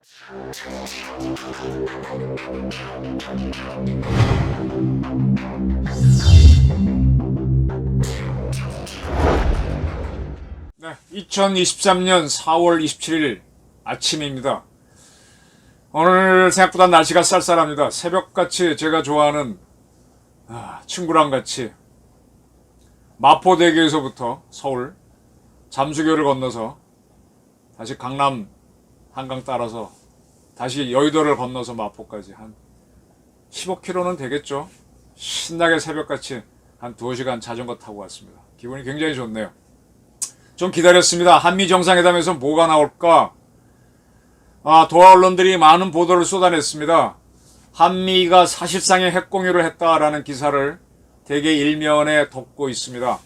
네, 2023년 4월 27일 아침입니다. 오늘 생각보다 날씨가 쌀쌀합니다. 새벽같이 제가 좋아하는 친구랑 같이 마포대교에서부터 서울 잠수교를 건너서 다시 강남 한강 따라서 다시 여의도를 건너서 마포까지 한 15km는 되겠죠. 신나게 새벽같이 한 2시간 자전거 타고 왔습니다. 기분이 굉장히 좋네요. 좀 기다렸습니다. 한미 정상회담에서 뭐가 나올까? 도하 언론들이 많은 보도를 쏟아냈습니다. 한미가 사실상의 핵공유를 했다라는 기사를 대개 일면에 덮고 있습니다.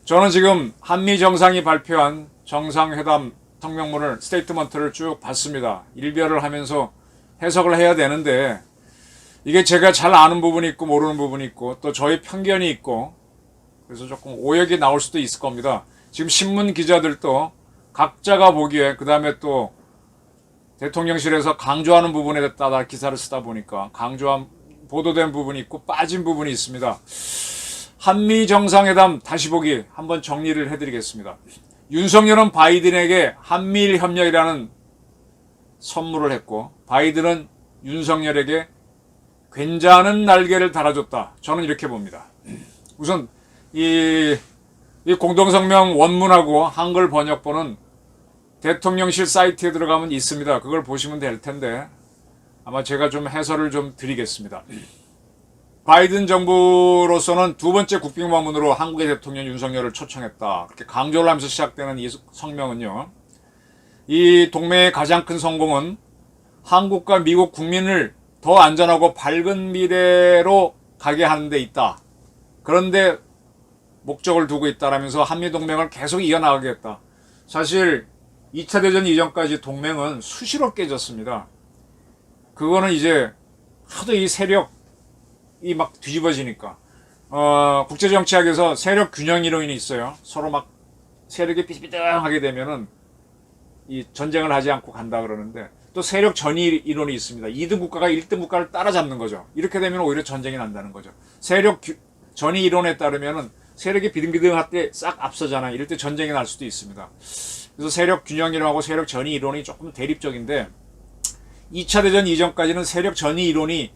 저는 지금 한미 정상이 발표한 정상회담 성명문을, 스테이트먼트를 쭉 봤습니다. 일별을 하면서 해석을 해야 되는데 이게 제가 잘 아는 부분이 있고 모르는 부분이 있고 또 저의 편견이 있고 그래서 조금 오역이 나올 수도 있을 겁니다. 지금 신문 기자들도 각자가 보기에 그 다음에 또 대통령실에서 강조하는 부분에 따라 기사를 쓰다 보니까 강조한 보도된 부분이 있고 빠진 부분이 있습니다. 한미 정상회담 다시 보기 한번 정리를 해드리겠습니다. 윤석열은 바이든에게 한미일 협력이라는 선물을 했고 바이든은 윤석열에게 괜찮은 날개를 달아줬다. 저는 이렇게 봅니다. 우선 이 공동성명 원문하고 한글 번역본은 대통령실 사이트에 들어가면 있습니다. 그걸 보시면 될 텐데 아마 제가 좀 해설을 좀 드리겠습니다. 바이든 정부로서는 두 번째 국빈 방문으로 한국의 대통령 윤석열을 초청했다. 그렇게 강조를 하면서 시작되는 이 성명은요. 이 동맹의 가장 큰 성공은 한국과 미국 국민을 더 안전하고 밝은 미래로 가게 하는 데 있다. 그런데 목적을 두고 있다라면서 한미동맹을 계속 이어나가겠다. 사실 2차 대전 이전까지 동맹은 수시로 깨졌습니다. 그거는 이제 하도 이 세력이 막 뒤집어지니까 국제정치학에서 세력 균형 이론이 있어요. 서로 막 세력이 삐삐등하게 되면은 이 전쟁을 하지 않고 간다 그러는데 또 세력 전이 이론이 있습니다. 2등 국가가 1등 국가를 따라잡는 거죠. 이렇게 되면 오히려 전쟁이 난다는 거죠. 세력 전이 이론에 따르면은 세력이 비등비등할 때 싹 앞서잖아요. 이럴 때 전쟁이 날 수도 있습니다. 그래서 세력 균형 이론하고 세력 전이 이론이 조금 대립적인데 2차 대전 이전까지는 세력 전이 이론이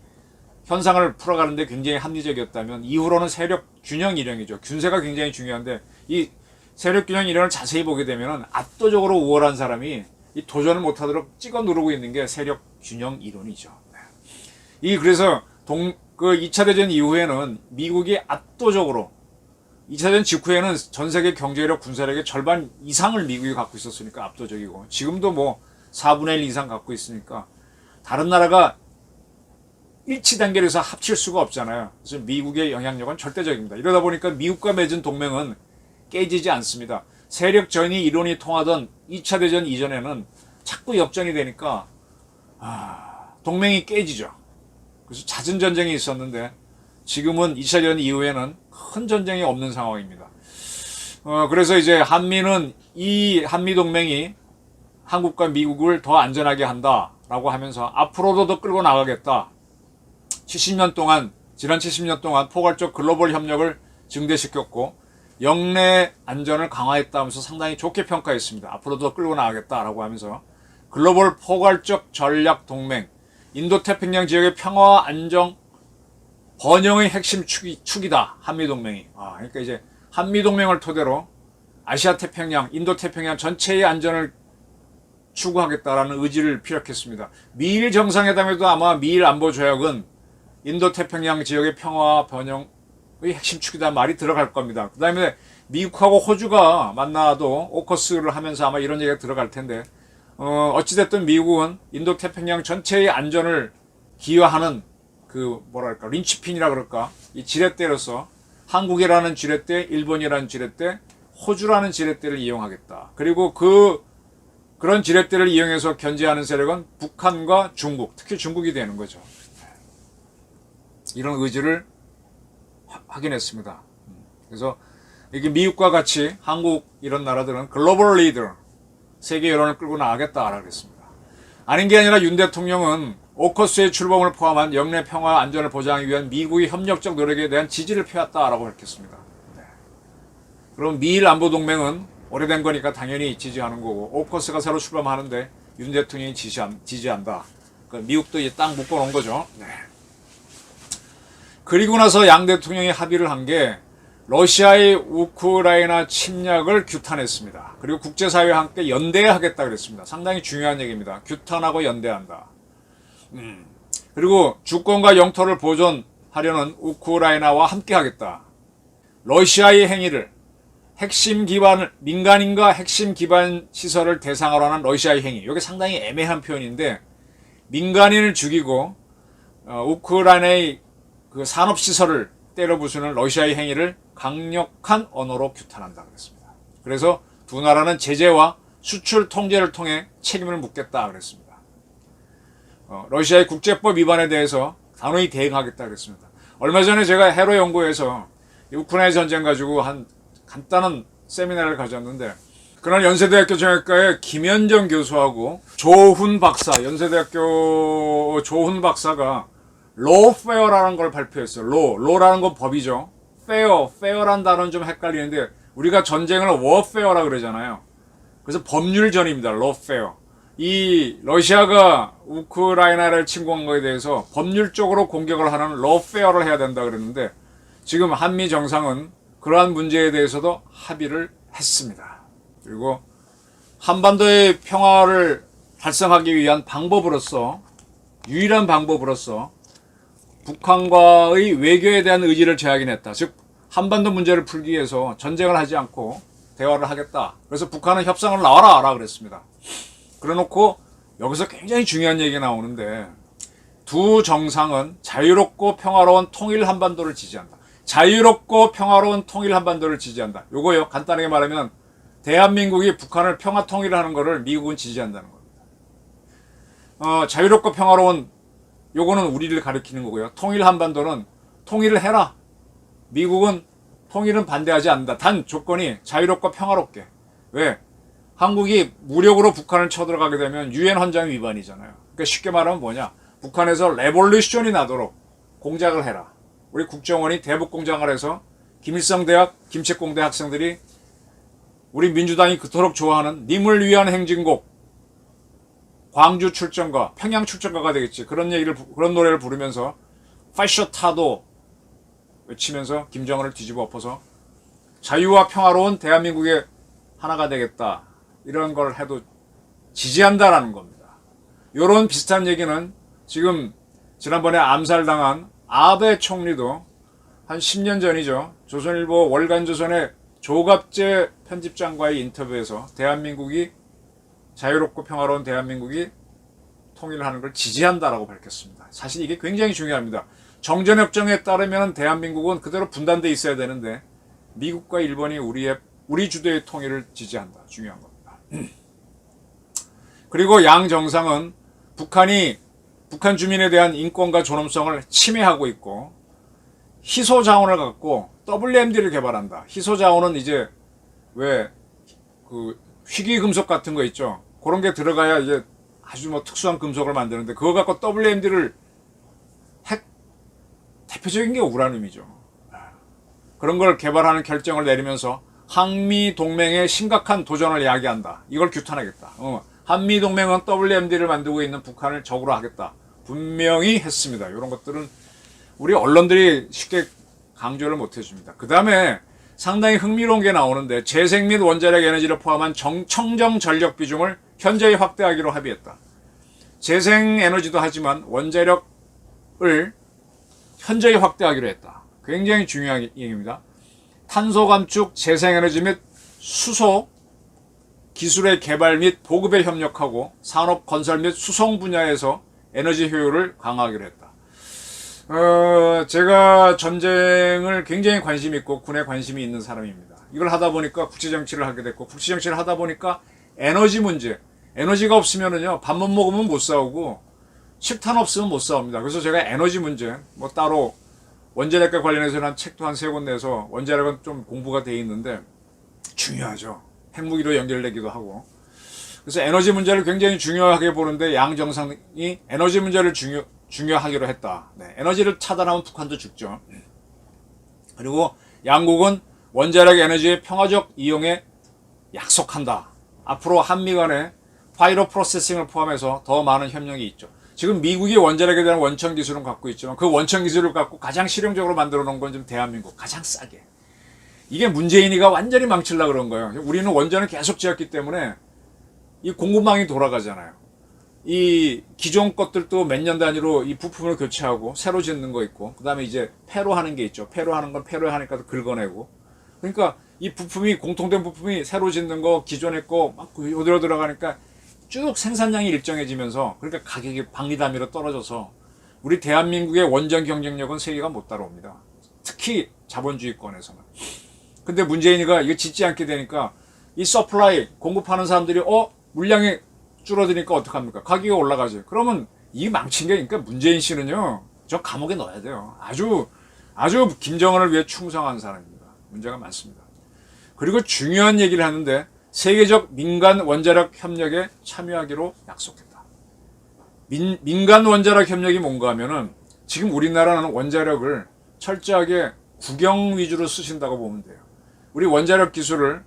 현상을 풀어가는데 굉장히 합리적이었다면 이후로는 세력 균형 이론이죠. 균세가 굉장히 중요한데 이 세력 균형 이론을 자세히 보게 되면 압도적으로 우월한 사람이 이 도전을 못하도록 찍어 누르고 있는 게 세력 균형 이론이죠. 그래서 2차 대전 이후에는 미국이 압도적으로 2차 대전 직후에는 전 세계 경제력, 군사력의 절반 이상을 미국이 갖고 있었으니까 압도적이고 지금도 뭐 4분의 1 이상 갖고 있으니까 다른 나라가 일치 단계에서 합칠 수가 없잖아요. 그래서 미국의 영향력은 절대적입니다. 이러다 보니까 미국과 맺은 동맹은 깨지지 않습니다. 세력 전이 이론이 통하던 2차 대전 이전에는 자꾸 역전이 되니까 동맹이 깨지죠. 그래서 잦은 전쟁이 있었는데 지금은 2차 대전 이후에는 큰 전쟁이 없는 상황입니다. 그래서 이제 한미는 이 한미동맹이 한국과 미국을 더 안전하게 한다라고 하면서 앞으로도 더 끌고 나가겠다. 70년 동안, 지난 70년 동안 포괄적 글로벌 협력을 증대시켰고 영내 안전을 강화했다 하면서 상당히 좋게 평가했습니다. 앞으로도 더 끌고 나가겠다라고 하면서 글로벌 포괄적 전략 동맹, 인도태평양 지역의 평화와 안정 번영의 핵심 축이다. 한미동맹이. 그러니까 이제 한미동맹을 토대로 아시아 태평양, 인도 태평양 전체의 안전을 추구하겠다라는 의지를 피력했습니다. 미일 정상회담에도 아마 미일 안보 조약은 인도 태평양 지역의 평화와 번영의 핵심 축이다 말이 들어갈 겁니다. 그 다음에 미국하고 호주가 만나도 오커스를 하면서 아마 이런 얘기가 들어갈 텐데 어찌됐든 미국은 인도 태평양 전체의 안전을 기여하는 린치핀이라 그럴까? 이 지렛대로서 한국이라는 지렛대, 일본이라는 지렛대, 호주라는 지렛대를 이용하겠다. 그리고 그런 지렛대를 이용해서 견제하는 세력은 북한과 중국, 특히 중국이 되는 거죠. 이런 의지를 확인했습니다. 그래서 이게 미국과 같이 한국 이런 나라들은 글로벌 리더, 세계 여론을 끌고 나가겠다라고 했습니다. 아닌 게 아니라 윤 대통령은 오커스의 출범을 포함한 영내 평화 안전을 보장하기 위한 미국의 협력적 노력에 대한 지지를 표했다라고 밝혔습니다. 네. 그럼 미일 안보동맹은 오래된 거니까 당연히 지지하는 거고, 오커스가 새로 출범하는데 윤 대통령이 지지한다. 미국도 이제 딱 묶어놓은 거죠. 네. 그리고 나서 양 대통령이 합의를 한 게 러시아의 우크라이나 침략을 규탄했습니다. 그리고 국제사회와 함께 연대하겠다 그랬습니다. 상당히 중요한 얘기입니다. 규탄하고 연대한다. 그리고 주권과 영토를 보존하려는 우크라이나와 함께 하겠다. 러시아의 행위를 민간인과 핵심 기반 시설을 대상으로 하는 러시아의 행위. 이게 상당히 애매한 표현인데, 민간인을 죽이고 우크라이나의 그 산업시설을 때려 부수는 러시아의 행위를 강력한 언어로 규탄한다 그랬습니다. 그래서 두 나라는 제재와 수출 통제를 통해 책임을 묻겠다 그랬습니다. 러시아의 국제법 위반에 대해서 단호히 대응하겠다 그랬습니다. 얼마 전에 제가 해로 연구에서 우크라이나 전쟁 가지고 한 간단한 세미나를 가졌는데, 그날 연세대학교 정외과의 김현정 교수하고 조훈 박사, 연세대학교 조훈 박사가 lawfare라는 걸 발표했어요. law라는 건 법이죠. fair란 단어는 좀 헷갈리는데, 우리가 전쟁을 warfare라 그러잖아요. 그래서 법률전입니다. lawfare. 이 러시아가 우크라이나를 침공한 것에 대해서 법률적으로 공격을 하는 lawfare를 해야 된다 그랬는데, 지금 한미 정상은 그러한 문제에 대해서도 합의를 했습니다. 그리고 한반도의 평화를 달성하기 위한 방법으로서, 유일한 방법으로서 북한과의 외교에 대한 의지를 재확인했다. 즉 한반도 문제를 풀기 위해서 전쟁을 하지 않고 대화를 하겠다. 그래서 북한은 협상을 나와라 그랬습니다. 그래놓고 여기서 굉장히 중요한 얘기가 나오는데, 두 정상은 자유롭고 평화로운 통일 한반도를 지지한다. 자유롭고 평화로운 통일 한반도를 지지한다. 요거요. 간단하게 말하면 대한민국이 북한을 평화 통일하는 거를 미국은 지지한다는 겁니다. 자유롭고 평화로운 요거는 우리를 가리키는 거고요. 통일 한반도는 통일을 해라. 미국은 통일은 반대하지 않는다. 단 조건이 자유롭고 평화롭게. 왜? 한국이 무력으로 북한을 쳐들어가게 되면 유엔 헌장 위반이잖아요. 그러니까 쉽게 말하면 뭐냐? 북한에서 레볼루션이 나도록 공작을 해라. 우리 국정원이 대북 공작을 해서 김일성 대학, 김책공대 학생들이 우리 민주당이 그토록 좋아하는 님을 위한 행진곡, 광주 출전가, 평양 출전가가 되겠지. 그런 노래를 부르면서 파쇼타도 외치면서 김정은을 뒤집어 엎어서 자유와 평화로운 대한민국의 하나가 되겠다. 이런 걸 해도 지지한다라는 겁니다. 요런 비슷한 얘기는 지금 지난번에 암살당한 아베 총리도 한 10년 전이죠. 조선일보 월간조선의 조갑재 편집장과의 인터뷰에서 대한민국이 자유롭고 평화로운 대한민국이 통일을 하는 걸 지지한다라고 밝혔습니다. 사실 이게 굉장히 중요합니다. 정전협정에 따르면 대한민국은 그대로 분단돼 있어야 되는데, 미국과 일본이 우리 주도의 통일을 지지한다. 중요한 겁니다. 그리고 양 정상은 북한 주민에 대한 인권과 존엄성을 침해하고 있고, 희소 자원을 갖고 WMD를 개발한다. 희소 자원은 이제 희귀 금속 같은 거 있죠. 그런 게 들어가야 이제 아주 특수한 금속을 만드는데, 그거 갖고 WMD를 대표적인 게 우라늄이죠. 그런 걸 개발하는 결정을 내리면서 한미 동맹의 심각한 도전을 야기한다. 이걸 규탄하겠다. 한미 동맹은 WMD를 만들고 있는 북한을 적으로 하겠다. 분명히 했습니다. 이런 것들은 우리 언론들이 쉽게 강조를 못 해줍니다. 그 다음에 상당히 흥미로운 게 나오는데, 재생 및 원자력 에너지를 포함한 청정 전력 비중을 현저히 확대하기로 합의했다. 재생 에너지도 하지만 원자력을 현저히 확대하기로 했다. 굉장히 중요한 얘기입니다. 탄소 감축, 재생 에너지 및 수소 기술의 개발 및 보급에 협력하고 산업 건설 및 수송 분야에서 에너지 효율을 강화하기로 했다. 제가 전쟁을 굉장히 관심 있고 군에 관심이 있는 사람입니다. 이걸 하다 보니까 국제정치를 하게 됐고, 국제정치를 하다 보니까 에너지 문제, 에너지가 없으면은요, 밥만 먹으면 못 싸우고 식탄 없으면 못 싸웁니다. 그래서 제가 에너지 문제, 따로 원자력과 관련해서는 한 책도 한 3권 내서, 원자력은 좀 공부가 돼 있는데 중요하죠. 핵무기로 연결되기도 하고. 그래서 에너지 문제를 굉장히 중요하게 보는데 양 정상이 에너지 문제를 중요하기로 했다. 네, 에너지를 차단하면 북한도 죽죠. 그리고 양국은 원자력 에너지의 평화적 이용에 약속한다. 앞으로 한미 간에 파이로 프로세싱을 포함해서 더 많은 협력이 있죠. 지금 미국이 원자력에 대한 원천 기술은 갖고 있지만 그 원천 기술을 갖고 가장 실용적으로 만들어 놓은 건 지금 대한민국 가장 싸게. 이게 문재인이가 완전히 망치려고 그런 거예요. 우리는 원전을 계속 지었기 때문에 이 공급망이 돌아가잖아요. 이 기존 것들도 몇 년 단위로 이 부품을 교체하고 새로 짓는 거 있고, 그 다음에 이제 폐로 하는 게 있죠. 폐로 하는 건 폐로 하니까 긁어내고. 그러니까 이 부품이, 공통된 부품이 새로 짓는 거, 기존의 거 막 요대로 들어가니까 쭉 생산량이 일정해지면서, 그러니까 가격이 박리담위로 떨어져서 우리 대한민국의 원전 경쟁력은 세계가 못 따라옵니다. 특히 자본주의권에서는. 근데 문재인이가 이거 짓지 않게 되니까 이 서플라이, 공급하는 사람들이 물량이 줄어드니까 어떡합니까? 가격이 올라가죠. 그러면 이 망친 게, 그러니까 문재인 씨는요, 저 감옥에 넣어야 돼요. 아주 김정은을 위해 충성한 사람입니다. 문제가 많습니다. 그리고 중요한 얘기를 하는데, 세계적 민간 원자력 협력에 참여하기로 약속했다. 민간 원자력 협력이 뭔가 하면은, 지금 우리나라는 원자력을 철저하게 국영 위주로 쓰신다고 보면 돼요. 우리 원자력 기술을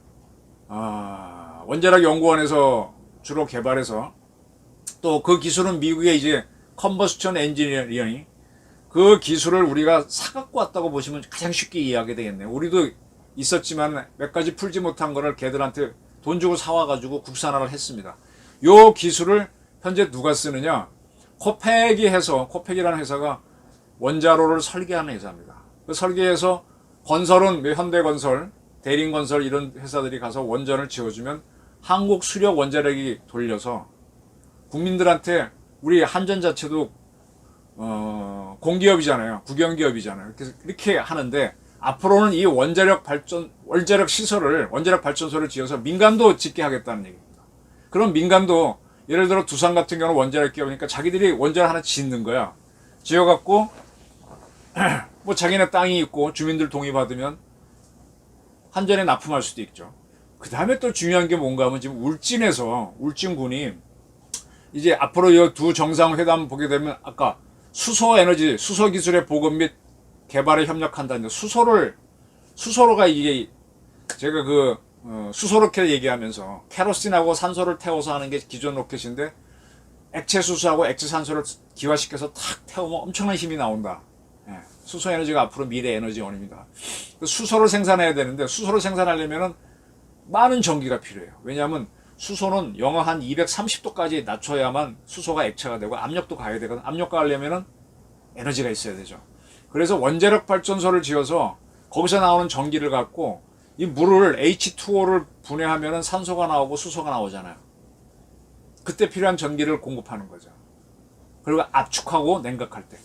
원자력 연구원에서 주로 개발해서, 또 그 기술은 미국의 이제 컨버스천 엔지니어링, 그 기술을 우리가 사갖고 왔다고 보시면 가장 쉽게 이해하게 되겠네요. 우리도 있었지만 몇 가지 풀지 못한 거를 걔들한테 돈 주고 사와가지고 국산화를 했습니다. 요 기술을 현재 누가 쓰느냐? 코펙이라는 회사가 원자로를 설계하는 회사입니다. 그 설계해서 건설은 현대건설, 대림건설 이런 회사들이 가서 원전을 지어주면 한국 수력 원자력이 돌려서 국민들한테, 우리 한전 자체도 공기업이잖아요. 국영기업이잖아요. 이렇게 하는데, 앞으로는 이 원자력 발전소를 지어서 민간도 짓게 하겠다는 얘기입니다. 그럼 민간도, 예를 들어 두산 같은 경우는 원자력 기업이니까 자기들이 원자를 하나 짓는 거야. 지어갖고 뭐 자기네 땅이 있고 주민들 동의 받으면 한전에 납품할 수도 있죠. 그 다음에 또 중요한 게 뭔가 하면, 지금 울진군이 이제 앞으로 이 두 정상회담 보게 되면, 아까 수소 기술의 보급 및 개발에 협력한다는데, 수소로가 이게, 제가 수소 로켓 얘기하면서 케로신하고 산소를 태워서 하는 게 기존 로켓인데, 액체 수소하고 액체 산소를 기화시켜서 탁 태우면 엄청난 힘이 나온다. 예, 수소 에너지가 앞으로 미래 에너지원입니다. 수소를 생산해야 되는데, 수소를 생산하려면은 많은 전기가 필요해요. 왜냐하면 수소는 영하 한 230도까지 낮춰야만 수소가 액체가 되고 압력도 가야 되거든. 압력 가려면은 에너지가 있어야 되죠. 그래서 원자력 발전소를 지어서 거기서 나오는 전기를 갖고 이 물을 H2O를 분해하면은 산소가 나오고 수소가 나오잖아요. 그때 필요한 전기를 공급하는 거죠. 그리고 압축하고 냉각할 때.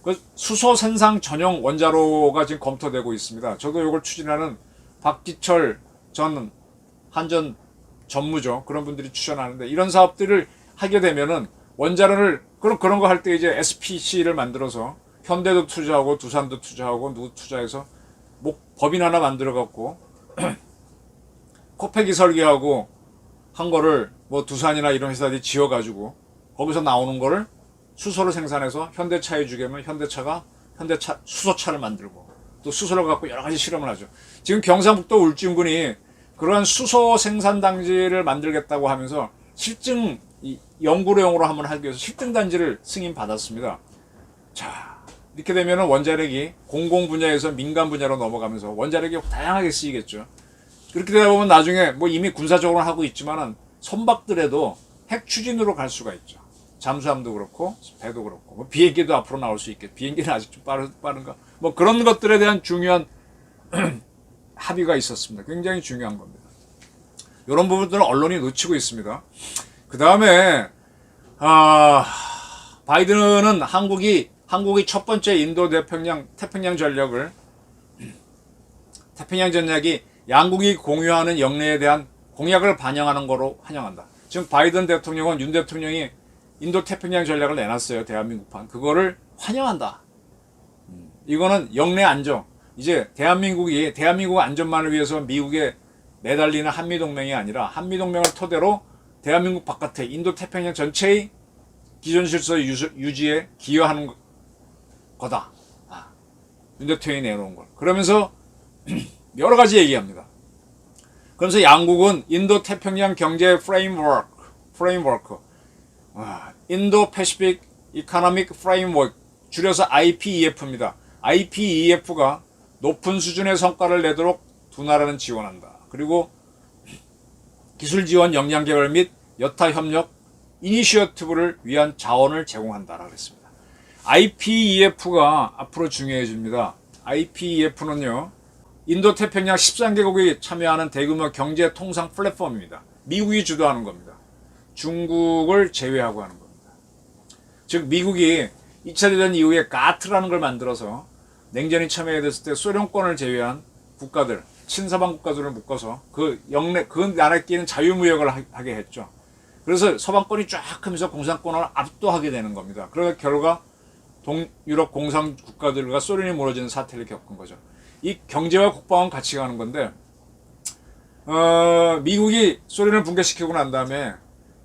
그 수소 생산 전용 원자로가 지금 검토되고 있습니다. 저도 이걸 추진하는 박기철 전 한전 전무죠. 그런 분들이 추천하는데, 이런 사업들을 하게 되면은 원자로를, 그런 거 할 때 이제 SPC를 만들어서 현대도 투자하고 두산도 투자하고 누구 투자해서 법인 하나 만들어 갖고 코펙이 설계하고 한 거를 뭐 두산이나 이런 회사들이 지어 가지고 거기서 나오는 거를 수소를 생산해서 현대차에 주게면 현대차 수소차를 만들고, 또 수소를 갖고 여러 가지 실험을 하죠. 지금 경상북도 울진군이 그러한 수소 생산 단지를 만들겠다고 하면서 실증 연구용으로 한번 하기 위해서 실증 단지를 승인 받았습니다. 자, 이렇게 되면은 원자력이 공공 분야에서 민간 분야로 넘어가면서 원자력이 다양하게 쓰이겠죠. 그렇게 되다 보면 나중에 뭐 이미 군사적으로 하고 있지만은 선박들에도 핵 추진으로 갈 수가 있죠. 잠수함도 그렇고 배도 그렇고, 뭐 비행기도 앞으로 나올 수 있겠죠. 비행기는 아직 좀 빠른가? 뭐 그런 것들에 대한 중요한 합의가 있었습니다. 굉장히 중요한 겁니다. 이런 부분들은 언론이 놓치고 있습니다. 그 다음에 바이든은 한국이 첫 번째 인도 태평양 전략이 양국이 공유하는 역량에 대한 공약을 반영하는 거로 환영한다. 지금 바이든 대통령은 윤 대통령이 인도 태평양 전략을 내놨어요. 대한민국판. 그거를 환영한다. 이거는 역내 안정. 이제 대한민국 안전만을 위해서 미국에 매달리는 한미동맹이 아니라 한미동맹을 토대로 대한민국 바깥에 인도 태평양 전체의 기존 질서 유지에 기여하는 거다. 윤 대통령이 내놓은 걸. 그러면서 여러 가지 얘기합니다. 그러면서 양국은 인도 태평양 경제 프레임워크, 인도 패시픽 이코노믹 프레임워크, 줄여서 IPEF입니다. IPEF가 높은 수준의 성과를 내도록 두 나라는 지원한다. 그리고 기술 지원, 역량 개발 및 여타 협력 이니셔티브를 위한 자원을 제공한다라고 했습니다. IPEF가 앞으로 중요해집니다. IPEF는요, 인도 태평양 13개국이 참여하는 대규모 경제 통상 플랫폼입니다. 미국이 주도하는 겁니다. 중국을 제외하고 하는 겁니다. 즉 미국이 2차 대전 이후에 가트라는 걸 만들어서 냉전이 참여했을 때 소련권을 제외한 국가들, 친서방 국가들을 묶어서 그 나라끼리는 자유무역을 하게 했죠. 그래서 서방권이 쫙 하면서 공산권을 압도하게 되는 겁니다. 그러다 결과 동유럽 공산 국가들과 소련이 무너지는 사태를 겪은 거죠. 이 경제와 국방은 같이 가는 건데, 미국이 소련을 붕괴시키고 난 다음에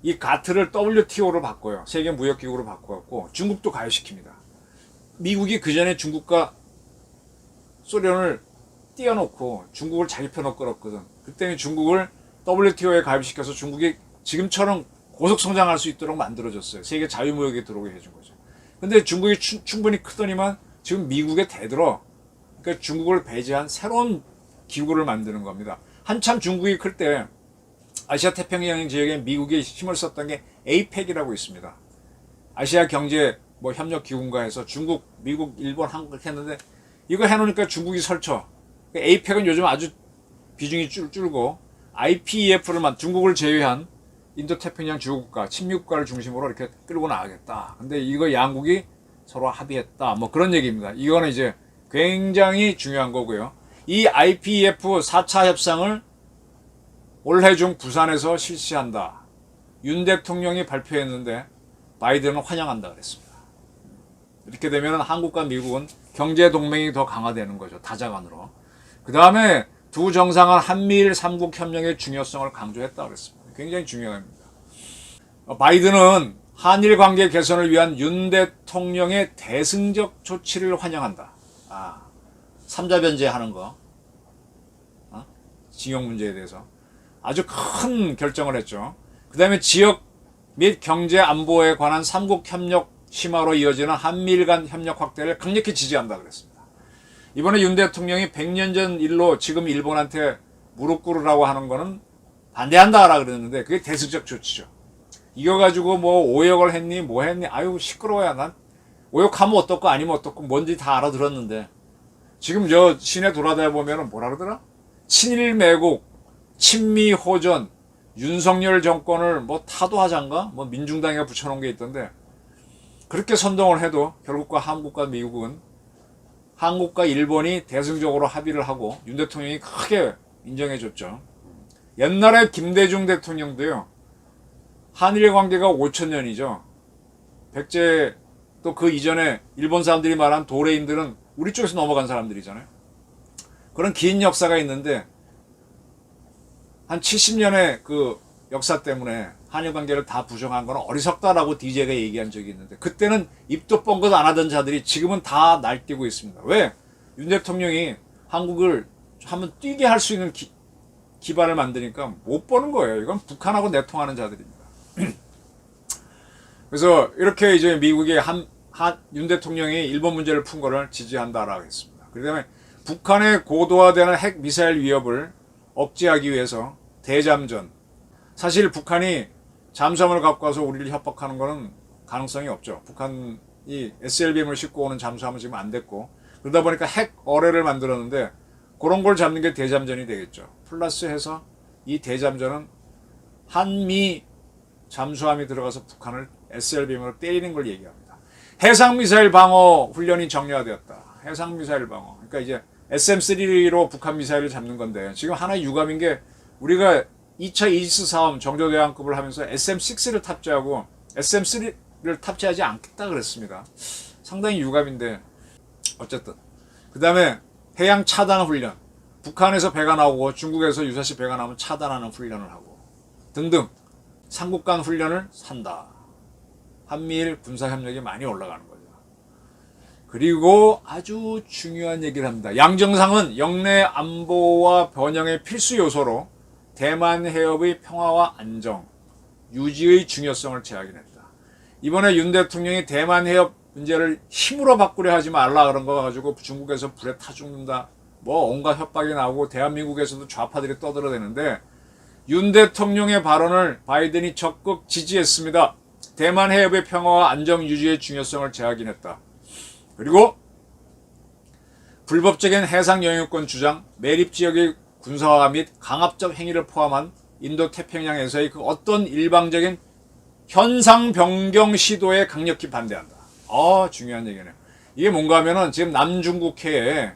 이 가트를 WTO로 바꿔요. 세계무역기구로 바꿔갖고 중국도 가입시킵니다. 미국이 그 전에 중국과 소련을 띄워놓고 중국을 자기 편으로 끌었거든. 그때는 중국을 WTO에 가입시켜서 중국이 지금처럼 고속성장할 수 있도록 만들어줬어요. 세계 자유무역에 들어오게 해준 거죠. 근데 중국이 충분히 크더니만 지금 미국에 대들어, 그러니까 중국을 배제한 새로운 기구를 만드는 겁니다. 한참 중국이 클 때 아시아 태평양 지역에 미국이 힘을 썼던 게 APEC이라고 있습니다. 아시아 경제 협력 기구인가 해서 중국, 미국, 일본, 한국 했는데 이거 해놓으니까 중국이 설쳐. APEC은 요즘 아주 비중이 줄고 IPEF를 중국을 제외한 인도 태평양 주요국가, 친미국가를 중심으로 이렇게 끌고 나가겠다. 근데 이거 양국이 서로 합의했다. 그런 얘기입니다. 이거는 이제 굉장히 중요한 거고요. 이 IPEF 4차 협상을 올해 중 부산에서 실시한다. 윤 대통령이 발표했는데 바이든은 환영한다 그랬습니다. 이렇게 되면 한국과 미국은 경제 동맹이 더 강화되는 거죠. 다자간으로. 그 다음에 두 정상은 한미일 3국 협력의 중요성을 강조했다 그랬습니다. 굉장히 중요합니다. 바이든은 한일 관계 개선을 위한 윤 대통령의 대승적 조치를 환영한다. 3자 변제하는 거, 징용 문제에 대해서 아주 큰 결정을 했죠. 그 다음에 지역 및 경제 안보에 관한 3국 협력 심화로 이어지는 한미일 간 협력 확대를 강력히 지지한다 그랬습니다. 이번에 윤 대통령이 100년 전 일로 지금 일본한테 무릎 꿇으라고 하는 거는 반대한다라 그랬는데 그게 대승적 조치죠. 이거 가지고 오역을 했니 뭐 했니, 아유 시끄러워야. 난 오역하면 어떻고 아니면 어떻고 뭔지 다 알아들었는데, 지금 저 시내 돌아다녀 보면은 뭐라 그러더라? 친일매국, 친미호전, 윤석열 정권을 타도하자인가? 민중당이가 붙여놓은 게 있던데, 그렇게 선동을 해도 결국과 한국과 미국은, 한국과 일본이 대승적으로 합의를 하고 윤 대통령이 크게 인정해줬죠. 옛날에 김대중 대통령도요, 한일 관계가 5,000년이죠. 백제, 또 그 이전에 일본 사람들이 말한 도레인들은 우리 쪽에서 넘어간 사람들이잖아요. 그런 긴 역사가 있는데 한 70년의 그 역사 때문에 한일 관계를 다 부정한 건 어리석다라고 DJ가 얘기한 적이 있는데, 그때는 입도 뻥긋 안 하던 자들이 지금은 다 날뛰고 있습니다. 왜? 윤 대통령이 한국을 한번 뛰게 할 수 있는 기반을 만드니까 못 보는 거예요. 이건 북한하고 내통하는 자들입니다. 그래서 이렇게 이제 미국이 윤 대통령이 일본 문제를 푼 거를 지지한다라고 했습니다. 그 다음에 북한의 고도화되는 핵 미사일 위협을 억제하기 위해서 대잠전, 사실 북한이 잠수함을 갖고 와서 우리를 협박하는 거는 가능성이 없죠. 북한이 SLBM을 싣고 오는 잠수함은 지금 안 됐고, 그러다 보니까 핵 어뢰를 만들었는데 그런 걸 잡는 게 대잠전이 되겠죠. 플러스 해서 이 대잠전은 한미 잠수함이 들어가서 북한을 SLBM으로 때리는 걸 얘기합니다. 해상미사일 방어 훈련이 정례화되었다. 해상미사일 방어. 그러니까 이제 SM-3로 북한 미사일을 잡는 건데, 지금 하나의 유감인 게 우리가 2차 이지스 사업 정조대왕급을 하면서 SM-6를 탑재하고 SM-3를 탑재하지 않겠다 그랬습니다. 상당히 유감인데 어쨌든. 그 다음에 해양 차단 훈련. 북한에서 배가 나오고 중국에서 유사시 배가 나오면 차단하는 훈련을 하고 등등. 삼국 간 훈련을 산다. 한미일 군사협력이 많이 올라가는 거죠. 그리고 아주 중요한 얘기를 합니다. 양정상은 영내 안보와 번영의 필수 요소로 대만 해협의 평화와 안정, 유지의 중요성을 제약했다. 이번에 윤 대통령이 대만 해협 문제를 힘으로 바꾸려 하지 말라 그런 거 가지고 중국에서 불에 타 죽는다. 뭐 온갖 협박이 나오고 대한민국에서도 좌파들이 떠들어대는데 윤 대통령의 발언을 바이든이 적극 지지했습니다. 대만 해협의 평화와 안정 유지의 중요성을 제약했다. 그리고 불법적인 해상 영유권 주장, 매립 지역의 군사화 및 강압적 행위를 포함한 인도 태평양에서의 그 어떤 일방적인 현상 변경 시도에 강력히 반대한다. 중요한 얘기네요. 이게 뭔가 하면은 지금 남중국해에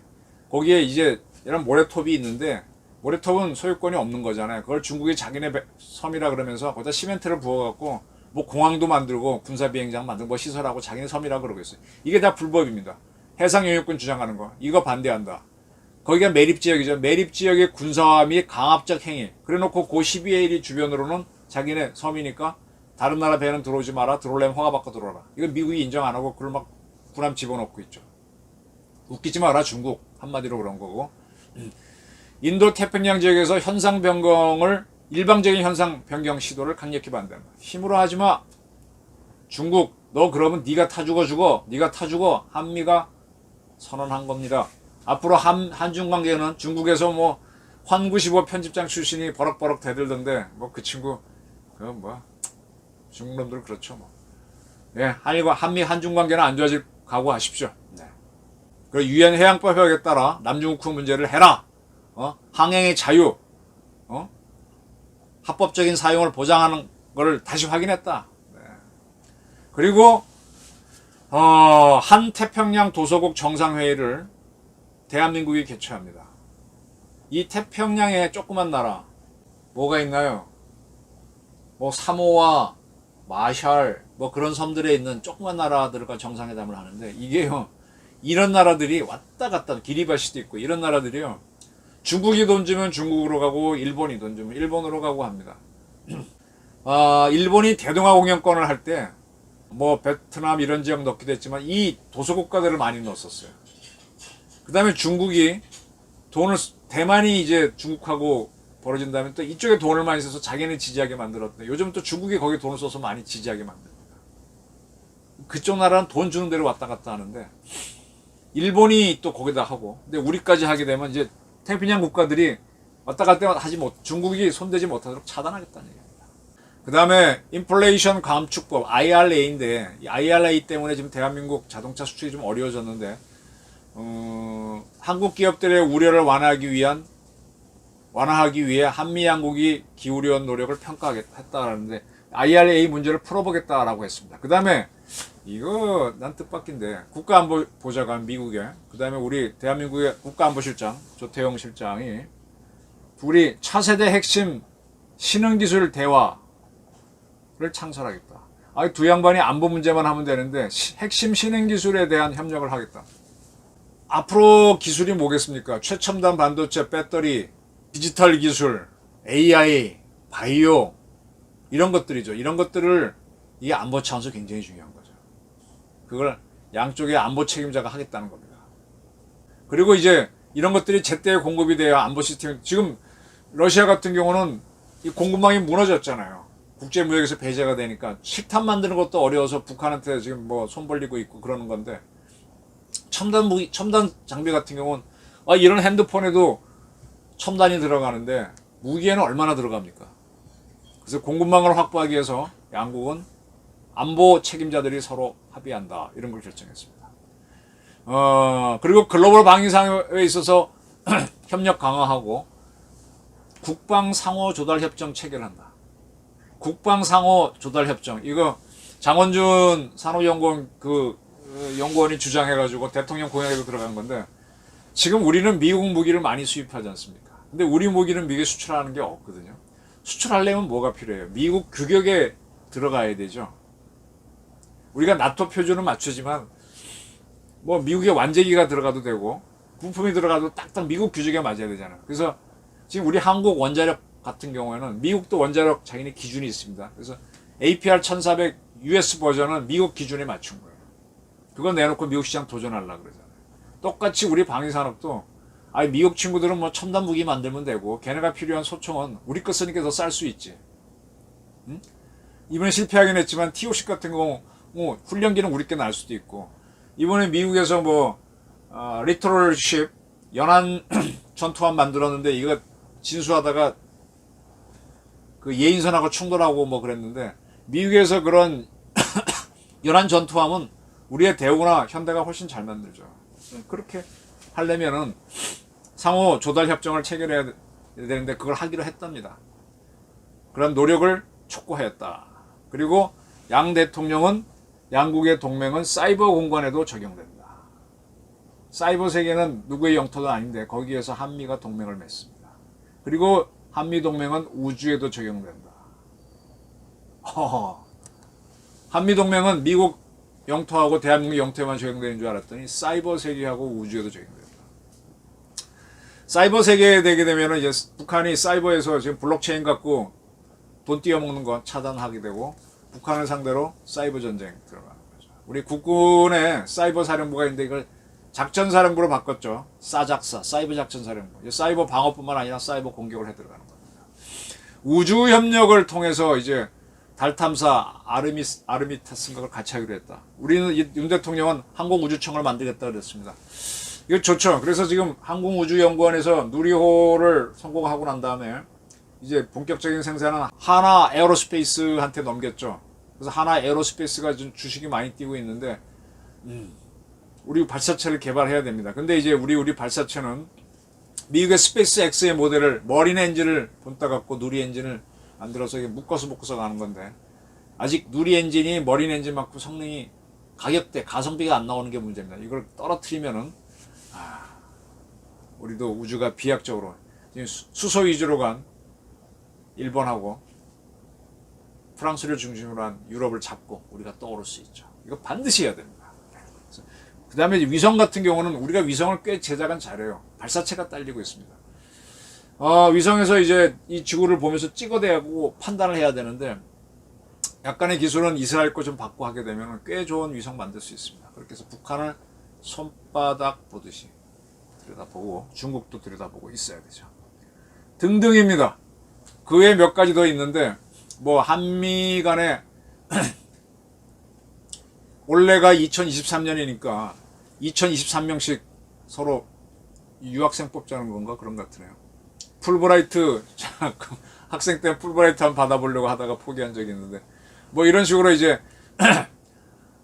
거기에 이제 이런 모래톱이 있는데 모래톱은 소유권이 없는 거잖아요. 그걸 중국이 자기네 섬이라 그러면서 거기다 시멘트를 부어갖고 뭐 공항도 만들고 군사비행장 만들고 뭐 시설하고 자기네 섬이라 그러고 있어요. 이게 다 불법입니다. 해상 영유권 주장하는 거. 이거 반대한다. 거기가 매립지역이죠. 매립지역의 군사화 및 강압적 행위. 그래놓고 그 12의 1이 주변으로는 자기네 섬이니까 다른 나라 배는 들어오지 마라. 들어오려면 허가 받고 들어오라. 이거 미국이 인정 안 하고 그걸 막 군함 집어넣고 있죠. 웃기지 마라 중국. 한마디로 그런 거고. 인도 태평양 지역에서 현상 변경을 일방적인 현상 변경 시도를 강력히 반대한다. 힘으로 하지 마. 중국 너 그러면 네가 타 죽어. 네가 타 죽어. 한미가 선언한 겁니다. 앞으로 한중 관계는 중국에서 뭐 환95 편집장 출신이 버럭버럭 대들던데 뭐 그 친구 그건 뭐 중국 놈들 그렇죠 뭐. 예, 한미 한중 관계는 안 좋아질 각오하십시오. 네. 그리고 유엔 해양법 협약에 따라 남중국해 문제를 해라. 항행의 자유, 합법적인 사용을 보장하는 것을 다시 확인했다. 네. 그리고 한 태평양 도서국 정상회의를 대한민국이 개최합니다. 이 태평양에 조그만 나라 뭐가 있나요? 뭐 사모아, 마샬 뭐 그런 섬들에 있는 조그만 나라들과 정상회담을 하는데 이게요 이런 나라들이 왔다 갔다 기리바시도 있고 이런 나라들이요 중국이 돈 주면 중국으로 가고 일본이 돈 주면 일본으로 가고 합니다. 일본이 대동아 공영권을 할 때 뭐 베트남 이런 지역 넣기도 했지만 이 도서국가들을 많이 넣었었어요. 그 다음에 중국이 돈을 대만이 이제 중국하고 벌어진다면 또 이쪽에 돈을 많이 써서 자기네 지지하게 만들었대. 요즘 또 중국이 거기 돈을 써서 많이 지지하게 만듭니다. 그쪽 나라는 돈 주는 대로 왔다 갔다 하는데 일본이 또 거기다 하고 근데 우리까지 하게 되면 이제 태평양 국가들이 왔다 갔다 하지 못 중국이 손대지 못하도록 차단하겠다는 얘기입니다. 그 다음에 인플레이션 감축법 IRA인데 이 IRA 때문에 지금 대한민국 자동차 수출이 좀 어려워졌는데 한국 기업들의 우려를 완화하기 위해 한미 양국이 기울여온 노력을 평가했다라는데 IRA 문제를 풀어보겠다라고 했습니다. 그 다음에 이거 난 뜻밖인데 국가안보보좌관 미국에 그 다음에 우리 대한민국의 국가안보실장 조태용 실장이 둘이 차세대 핵심 신흥기술 대화를 창설하겠다. 두 양반이 안보 문제만 하면 되는데 핵심 신흥기술에 대한 협력을 하겠다. 앞으로 기술이 뭐겠습니까? 최첨단 반도체, 배터리, 디지털 기술, AI, 바이오 이런 것들이죠. 이런 것들을 이게 안보 차원에서 굉장히 중요한 거죠. 그걸 양쪽의 안보 책임자가 하겠다는 겁니다. 그리고 이제 이런 것들이 제때 공급이 돼야 안보 시스템 지금 러시아 같은 경우는 이 공급망이 무너졌잖아요. 국제무역에서 배제가 되니까 식탐 만드는 것도 어려워서 북한한테 지금 뭐 손 벌리고 있고 그러는 건데 첨단 무기, 첨단 장비 같은 경우는 이런 핸드폰에도 첨단이 들어가는데 무기에는 얼마나 들어갑니까? 그래서 공급망을 확보하기 위해서 양국은 안보 책임자들이 서로 합의한다 이런 걸 결정했습니다. 그리고 글로벌 방위상에 있어서 협력 강화하고 국방 상호 조달 협정 체결한다. 국방 상호 조달 협정 이거 장원준 산업연구원 연구원이 주장해가지고 대통령 공약에도 들어간 건데 지금 우리는 미국 무기를 많이 수입하지 않습니까? 근데 우리 무기는 미국에 수출하는 게 없거든요. 수출하려면 뭐가 필요해요? 미국 규격에 들어가야 되죠. 우리가 나토 표준은 맞추지만 뭐 미국의 완제기가 들어가도 되고 부품이 들어가도 딱딱 미국 규격에 맞아야 되잖아요. 그래서 지금 우리 한국 원자력 같은 경우에는 미국도 원자력 자기네 기준이 있습니다. 그래서 APR 1400 US 버전은 미국 기준에 맞춘 거예요. 그거 내놓고 미국 시장 도전하려고 그러잖아요. 똑같이 우리 방위산업도 미국 친구들은 뭐 첨단 무기 만들면 되고 걔네가 필요한 소총은 우리 거 쓰니까 더 쌀 수 있지. 응? 이번에 실패하긴 했지만 TOC 같은 거 뭐 훈련기는 우리 게 날 수도 있고 이번에 미국에서 뭐 리터럴십 연안 전투함 만들었는데 이거 진수하다가 그 예인선하고 충돌하고 뭐 그랬는데 미국에서 그런 연안 전투함은 우리의 대우나 현대가 훨씬 잘 만들죠. 그렇게 하려면은 상호 조달 협정을 체결해야 되는데 그걸 하기로 했답니다. 그런 노력을 촉구하였다. 그리고 양 대통령은 양국의 동맹은 사이버 공간에도 적용된다. 사이버 세계는 누구의 영토도 아닌데 거기에서 한미가 동맹을 맺습니다. 그리고 한미 동맹은 우주에도 적용된다. 한미 동맹은 미국 영토하고 대한민국 영토에만 적용되는 줄 알았더니 사이버 세계하고 우주에도 적용된다. 사이버 세계에 되게 되면은 이제 북한이 사이버에서 지금 블록체인 갖고 돈 띄어먹는 거 차단하게 되고 북한을 상대로 사이버 전쟁 들어가는 거죠. 우리 국군에 사이버 사령부가 있는데 이걸 작전 사령부로 바꿨죠. 사작사, 사이버 작전 사령부. 사이버 방어뿐만 아니라 사이버 공격을 해 들어가는 겁니다. 우주 협력을 통해서 이제 달 탐사 아르미타스인가 같이 하기로 했다. 우리는 윤 대통령은 항공우주청을 만들겠다 그랬습니다. 이거 좋죠. 그래서 지금 항공우주연구원에서 누리호를 성공하고 난 다음에 이제 본격적인 생산은 하나 에어로스페이스한테 넘겼죠. 그래서 하나 에어로스페이스가 좀 주식이 많이 뛰고 있는데 우리 발사체를 개발해야 됩니다. 근데 이제 우리 발사체는 미국의 스페이스 X의 모델을 머린 엔진을 본따 갖고 누리 엔진을 만들어서 묶어서 가는 건데 아직 누리 엔진이 머린 엔진만큼 성능이 가격대 가성비가 안 나오는 게 문제입니다. 이걸 떨어뜨리면은 우리도 우주가 비약적으로 지금 수소 위주로 간 일본하고 프랑스를 중심으로 한 유럽을 잡고 우리가 떠오를 수 있죠. 이거 반드시 해야 됩니다. 그 다음에 위성 같은 경우는 우리가 위성을 꽤 제작은 잘해요. 발사체가 딸리고 있습니다. 위성에서 이제 이 지구를 보면서 찍어대고 판단을 해야 되는데 약간의 기술은 이스라엘 거 좀 받고 하게 되면 꽤 좋은 위성 만들 수 있습니다. 그렇게 해서 북한을 손바닥 보듯이 들여다보고 중국도 들여다보고 있어야 되죠. 등등입니다. 그 외에 몇 가지 더 있는데 뭐 한미 간에 올해가 2023년이니까 2023명씩 서로 유학생 뽑자는 건가 그런 것 같으네요. 풀브라이트 학생 때 풀브라이트 한번 받아보려고 하다가 포기한 적이 있는데 뭐 이런 식으로 이제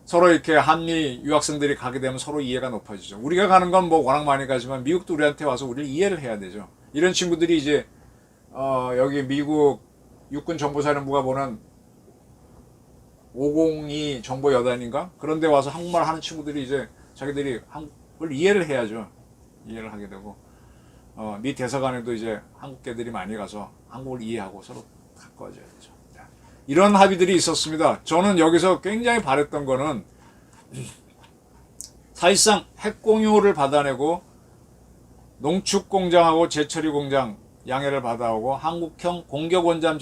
서로 이렇게 한미 유학생들이 가게 되면 서로 이해가 높아지죠. 우리가 가는 건 뭐 워낙 많이 가지만 미국도 우리한테 와서 우리를 이해를 해야 되죠. 이런 친구들이 이제 여기 미국 육군 정보사령부가 보는 502 정보 여단인가 그런 데 와서 한국말 하는 친구들이 이제 자기들이 한국을 이해를 해야죠. 이해를 하게 되고 미 대사관에도 이제 한국계들이 많이 가서 한국을 이해하고 서로 가까워져야 되죠. 이런 합의들이 있었습니다. 저는 여기서 굉장히 바랬던 거는 사실상 핵공유를 받아내고 농축공장하고 제철이 공장 양해를 받아오고 한국형 공격원잠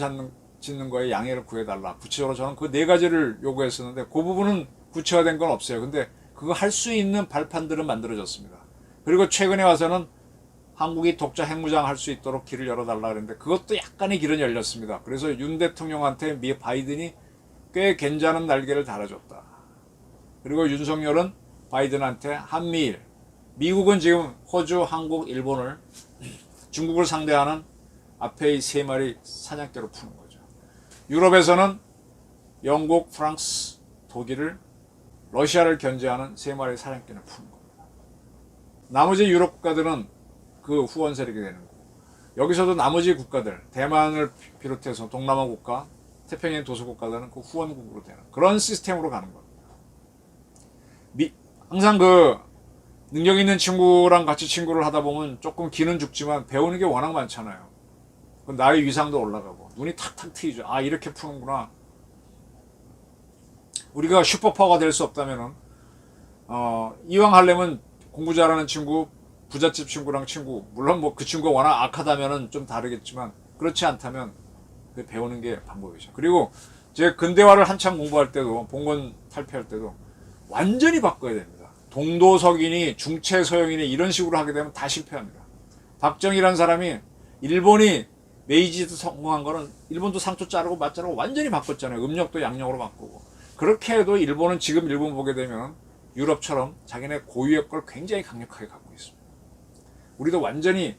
짓는 거에 양해를 구해달라. 구체적으로 저는 그 네 가지를 요구했었는데 그 부분은 구체화된 건 없어요. 근데 그거 할 수 있는 발판들은 만들어졌습니다. 그리고 최근에 와서는 한국이 독자 핵무장 할 수 있도록 길을 열어달라 그랬는데 그것도 약간의 길은 열렸습니다. 그래서 윤 대통령한테 미 바이든이 꽤 괜찮은 날개를 달아줬다. 그리고 윤석열은 바이든한테 한미일, 미국은 지금 호주, 한국, 일본을 중국을 상대하는 앞에 세 마리 사냥개로 푸는 거죠. 유럽에서는 영국, 프랑스, 독일을 러시아를 견제하는 세 마리 사냥개를 푸는 겁니다. 나머지 유럽 국가들은 그 후원 세력이 되는 거고 여기서도 나머지 국가들 대만을 비롯해서 동남아 국가 태평양 도서 국가들은 그 후원국으로 되는 그런 시스템으로 가는 겁니다. 항상 그 능력 있는 친구랑 같이 친구를 하다 보면 조금 기는 죽지만 배우는 게 워낙 많잖아요. 나의 위상도 올라가고 눈이 탁탁 트이죠. 이렇게 푸는구나. 우리가 슈퍼파워가 될 수 없다면은 이왕 하려면 공부 잘하는 친구 부잣집 친구랑 친구 물론 뭐 그 친구가 워낙 악하다면은 좀 다르겠지만 그렇지 않다면 배우는 게 방법이죠. 그리고 제 근대화를 한창 공부할 때도 봉건 탈피할 때도 완전히 바꿔야 됩니다. 동도석인이 중체서영인이 이런 식으로 하게 되면 다 실패합니다. 박정희라는 사람이 일본이 메이지도 성공한 거는 일본도 상투 자르고 맛 자르고 완전히 바꿨잖아요. 음력도 양력으로 바꾸고. 그렇게 해도 일본은 지금 일본 보게 되면 유럽처럼 자기네 고유의 걸 굉장히 강력하게 갖고 있습니다. 우리도 완전히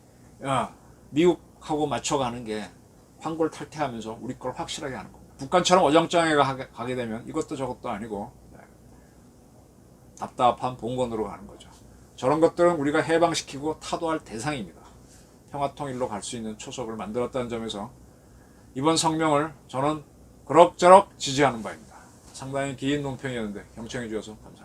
미국하고 맞춰가는 게 황골 탈퇴하면서 우리 걸 확실하게 하는 겁니다. 북한처럼 어정쩡하게 가게 되면 이것도 저것도 아니고 답답한 봉건으로 가는 거죠. 저런 것들은 우리가 해방시키고 타도할 대상입니다. 평화통일로 갈 수 있는 초석을 만들었다는 점에서 이번 성명을 저는 그럭저럭 지지하는 바입니다. 상당히 긴 논평이었는데 경청해 주셔서 감사합니다.